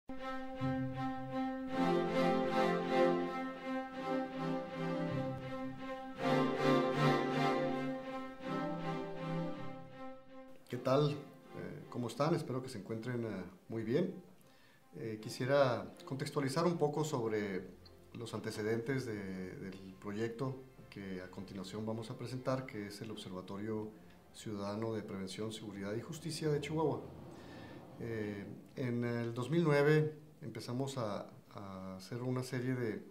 ¿Qué tal? ¿Cómo están? Espero que se encuentren muy bien. Quisiera contextualizar un poco sobre los antecedentes del proyecto que a continuación vamos a presentar, que es el Observatorio Ciudadano de Prevención, Seguridad y Justicia de Chihuahua. En el 2009 empezamos a hacer una serie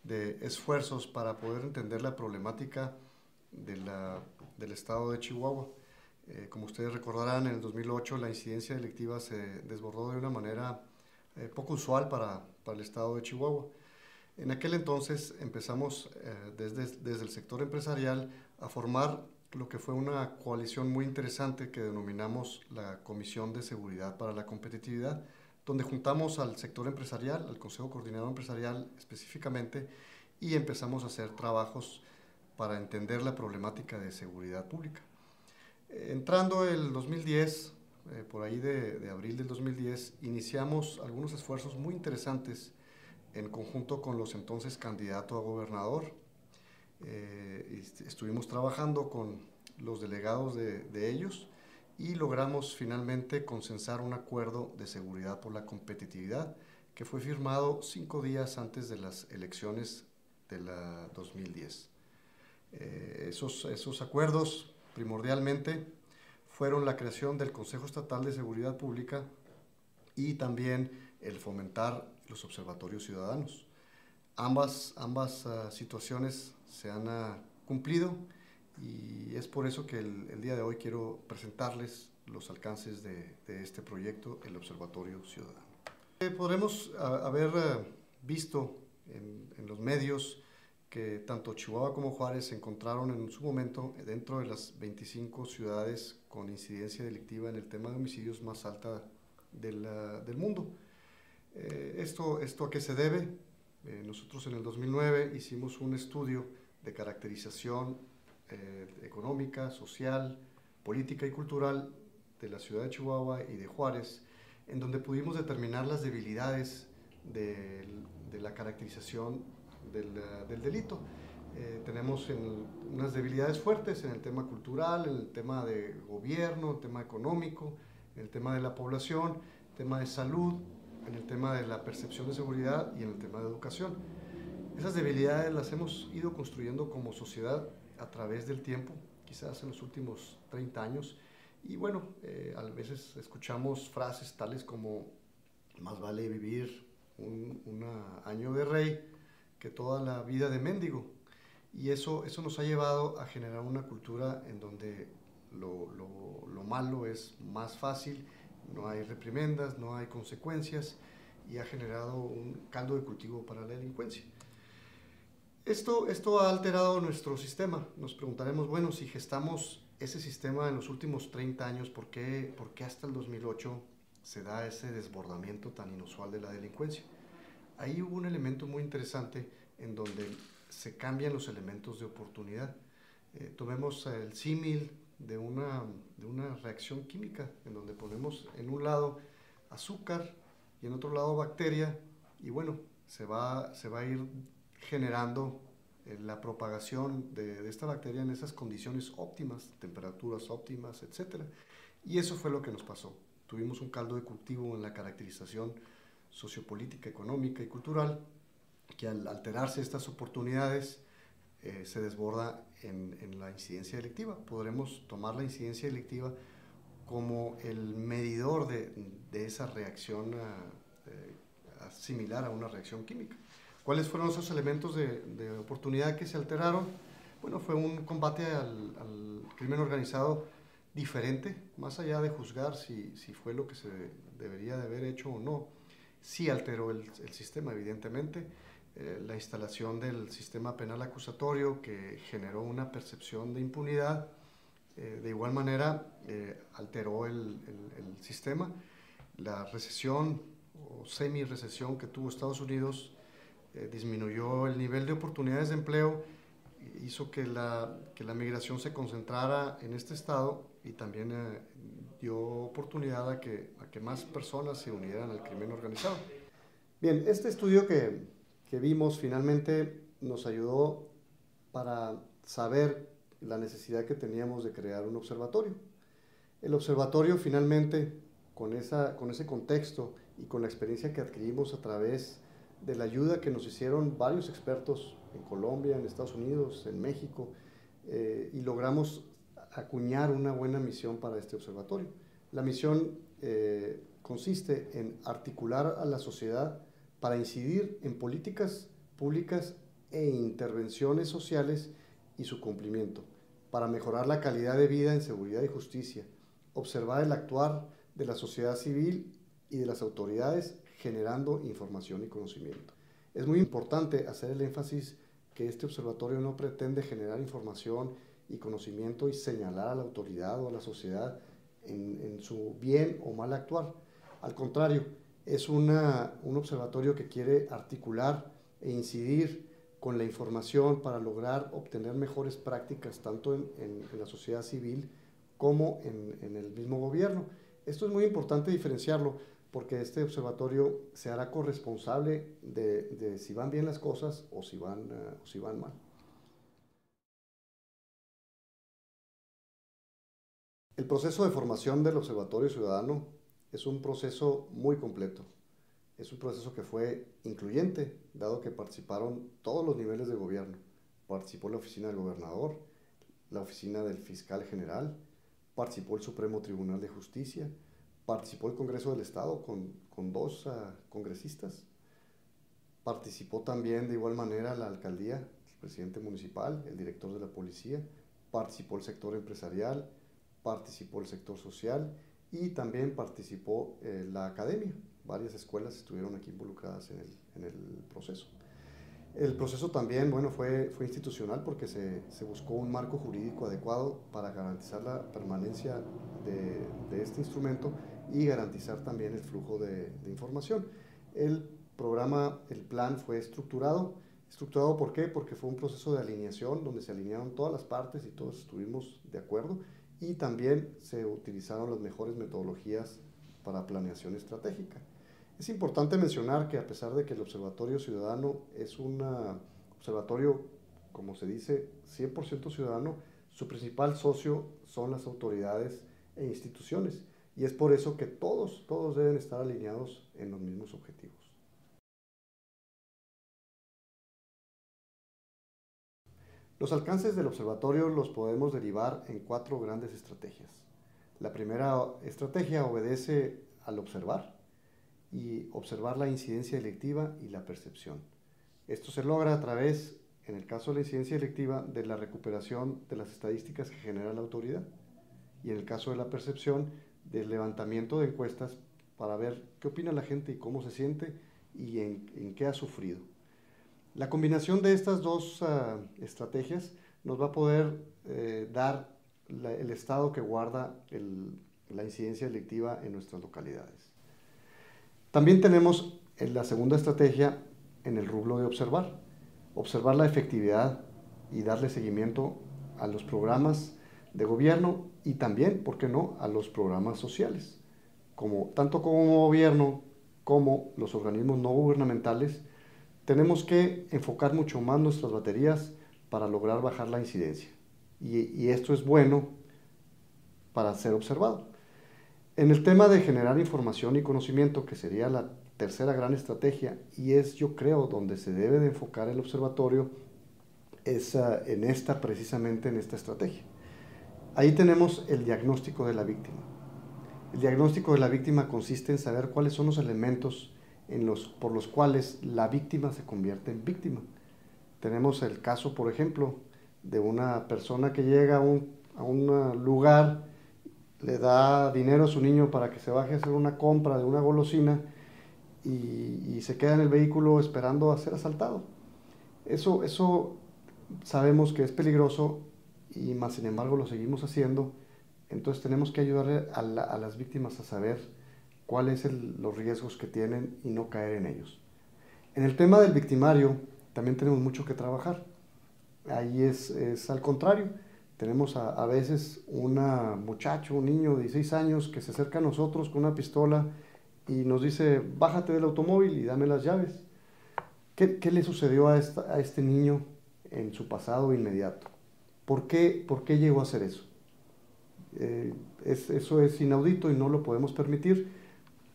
de esfuerzos para poder entender la problemática del estado de Chihuahua. Como ustedes recordarán, en el 2008 la incidencia delictiva se desbordó de una manera poco usual para el estado de Chihuahua. En aquel entonces empezamos desde el sector empresarial a formar lo que fue una coalición muy interesante que denominamos la Comisión de Seguridad para la Competitividad, donde juntamos al sector empresarial, al Consejo Coordinador Empresarial específicamente, y empezamos a hacer trabajos para entender la problemática de seguridad pública. Entrando el 2010, por ahí de abril del 2010, iniciamos algunos esfuerzos muy interesantes en conjunto con los entonces candidatos a gobernador. Estuvimos trabajando con los delegados de ellos y logramos finalmente consensar un acuerdo de seguridad por la competitividad que fue firmado 5 días antes de las elecciones de la 2010. Esos acuerdos primordialmente fueron la creación del Consejo Estatal de Seguridad Pública y también el fomentar los observatorios ciudadanos. Ambas situaciones se han cumplido y es por eso que el día de hoy quiero presentarles los alcances de este proyecto, el Observatorio Ciudadano. Podremos haber visto en los medios que tanto Chihuahua como Juárez se encontraron en su momento dentro de las 25 ciudades con incidencia delictiva en el tema de homicidios más alta del mundo. ¿Esto a qué se debe? Nosotros en el 2009 hicimos un estudio de caracterización económica, social, política y cultural de la ciudad de Chihuahua y de Juárez, en donde pudimos determinar las debilidades de la caracterización del delito. Tenemos unas debilidades fuertes en el tema cultural, en el tema de gobierno, el tema económico, en el tema de la población, el tema de salud, en el tema de la percepción de seguridad y en el tema de educación. Esas debilidades las hemos ido construyendo como sociedad a través del tiempo, quizás en los últimos 30 años, y bueno, a veces escuchamos frases tales como más vale vivir un año de rey que toda la vida de mendigo. Y eso nos ha llevado a generar una cultura en donde lo malo es más fácil, no hay reprimendas, no hay consecuencias y ha generado un caldo de cultivo para la delincuencia. Esto ha alterado nuestro sistema. Nos preguntaremos, bueno, si gestamos ese sistema en los últimos 30 años, ¿por qué hasta el 2008 se da ese desbordamiento tan inusual de la delincuencia? Ahí hubo un elemento muy interesante en donde se cambian los elementos de oportunidad. Tomemos el símil de una reacción química, en donde ponemos en un lado azúcar y en otro lado bacteria, y bueno, se va a ir generando la propagación de esta bacteria en esas condiciones óptimas, temperaturas óptimas, etc. Y eso fue lo que nos pasó. Tuvimos un caldo de cultivo en la caracterización sociopolítica, económica y cultural, que al alterarse estas oportunidades se desborda en la incidencia delictiva. Podremos tomar la incidencia delictiva como el medidor de esa reacción similar a una reacción química. ¿Cuáles fueron esos elementos de oportunidad que se alteraron? Bueno, fue un combate al crimen organizado diferente, más allá de juzgar si fue lo que se debería de haber hecho o no. Sí alteró el sistema, evidentemente. La instalación del sistema penal acusatorio que generó una percepción de impunidad, de igual manera alteró el sistema. La recesión o semi-recesión que tuvo Estados Unidos disminuyó el nivel de oportunidades de empleo, hizo que la migración se concentrara en este estado y también dio oportunidad a que más personas se unieran al crimen organizado. Bien, este estudio que vimos finalmente nos ayudó para saber la necesidad que teníamos de crear un observatorio. El observatorio finalmente, con ese contexto y con la experiencia que adquirimos a través de la ayuda que nos hicieron varios expertos en Colombia, en Estados Unidos, en México, y logramos acuñar una buena misión para este observatorio. La misión consiste en articular a la sociedad para incidir en políticas públicas e intervenciones sociales y su cumplimiento, para mejorar la calidad de vida en seguridad y justicia, observar el actuar de la sociedad civil y de las autoridades generando información y conocimiento. Es muy importante hacer el énfasis que este observatorio no pretende generar información y conocimiento y señalar a la autoridad o a la sociedad en su bien o mal actuar. Al contrario, es un observatorio que quiere articular e incidir con la información para lograr obtener mejores prácticas tanto en la sociedad civil como en el mismo gobierno. Esto es muy importante diferenciarlo porque este observatorio se hará corresponsable de si van bien las cosas o si van mal. El proceso de formación del Observatorio Ciudadano es un proceso muy completo. Es un proceso que fue incluyente, dado que participaron todos los niveles de gobierno. Participó la oficina del gobernador, la oficina del fiscal general, participó el Supremo Tribunal de Justicia, participó el Congreso del Estado con dos congresistas, participó también de igual manera la alcaldía, el presidente municipal, el director de la policía, participó el sector empresarial, participó el sector social y también participó la academia. Varias escuelas estuvieron aquí involucradas en el proceso. El proceso también, bueno, fue institucional porque se buscó un marco jurídico adecuado para garantizar la permanencia de este instrumento y garantizar también el flujo de información. El plan fue estructurado. ¿Estructurado por qué? Porque fue un proceso de alineación donde se alinearon todas las partes y todos estuvimos de acuerdo y también se utilizaron las mejores metodologías para planeación estratégica. Es importante mencionar que a pesar de que el Observatorio Ciudadano es un observatorio, como se dice, 100% ciudadano, su principal socio son las autoridades e instituciones y es por eso que todos deben estar alineados en los mismos objetivos. Los alcances del observatorio los podemos derivar en 4 grandes estrategias. La primera estrategia obedece al observar y observar la incidencia delictiva y la percepción. Esto se logra a través, en el caso de la incidencia delictiva, de la recuperación de las estadísticas que genera la autoridad y en el caso de la percepción, del levantamiento de encuestas para ver qué opina la gente y cómo se siente y en qué ha sufrido. La combinación de estas dos estrategias nos va a poder dar el estado que guarda la incidencia delictiva en nuestras localidades. También tenemos la segunda estrategia en el rubro de observar. Observar la efectividad y darle seguimiento a los programas de gobierno y también, ¿por qué no?, a los programas sociales. Tanto como gobierno como los organismos no gubernamentales, tenemos que enfocar mucho más nuestras baterías para lograr bajar la incidencia. Y esto es bueno para ser observado. En el tema de generar información y conocimiento, que sería la tercera gran estrategia, y es, yo creo, donde se debe de enfocar el observatorio, es precisamente en esta estrategia. Ahí tenemos el diagnóstico de la víctima. El diagnóstico de la víctima consiste en saber cuáles son los elementos por los cuales la víctima se convierte en víctima. Tenemos el caso, por ejemplo, de una persona que llega a un lugar, le da dinero a su niño para que se baje a hacer una compra de una golosina y se queda en el vehículo esperando a ser asaltado. Eso sabemos que es peligroso y más sin embargo lo seguimos haciendo. Entonces tenemos que ayudarle a las víctimas a saber cuáles son los riesgos que tienen y no caer en ellos. En el tema del victimario también tenemos mucho que trabajar. Ahí es al contrario. Tenemos a veces un niño de 16 años que se acerca a nosotros con una pistola y nos dice, bájate del automóvil y dame las llaves. ¿Qué le sucedió a este niño en su pasado inmediato? ¿Por qué llegó a hacer eso? Eso es inaudito y no lo podemos permitir.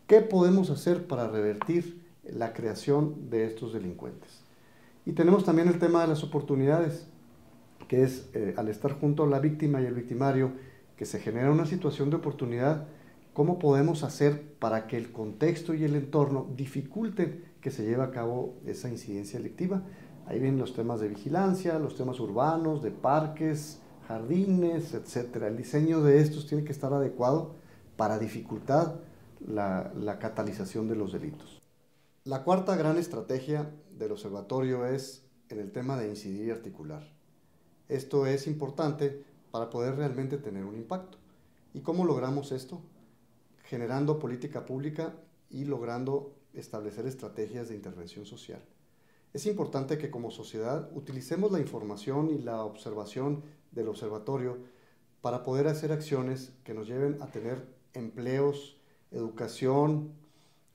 ¿Qué podemos hacer para revertir la creación de estos delincuentes? Y tenemos también el tema de las oportunidades, que es al estar junto a la víctima y el victimario, que se genera una situación de oportunidad. ¿Cómo podemos hacer para que el contexto y el entorno dificulten que se lleve a cabo esa incidencia delictiva? Ahí vienen los temas de vigilancia, los temas urbanos, de parques, jardines, etc. El diseño de estos tiene que estar adecuado para dificultar la catalización de los delitos. La cuarta gran estrategia del observatorio es en el tema de incidir y articular. Esto es importante para poder realmente tener un impacto. ¿Y cómo logramos esto? Generando política pública y logrando establecer estrategias de intervención social. Es importante que como sociedad utilicemos la información y la observación del observatorio para poder hacer acciones que nos lleven a tener empleos, educación,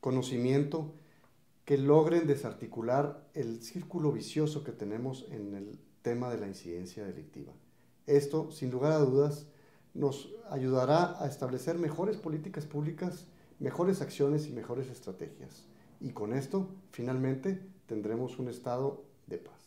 conocimiento, que logren desarticular el círculo vicioso que tenemos en el tema de la incidencia delictiva. Esto, sin lugar a dudas, nos ayudará a establecer mejores políticas públicas, mejores acciones y mejores estrategias. Y con esto, finalmente, tendremos un estado de paz.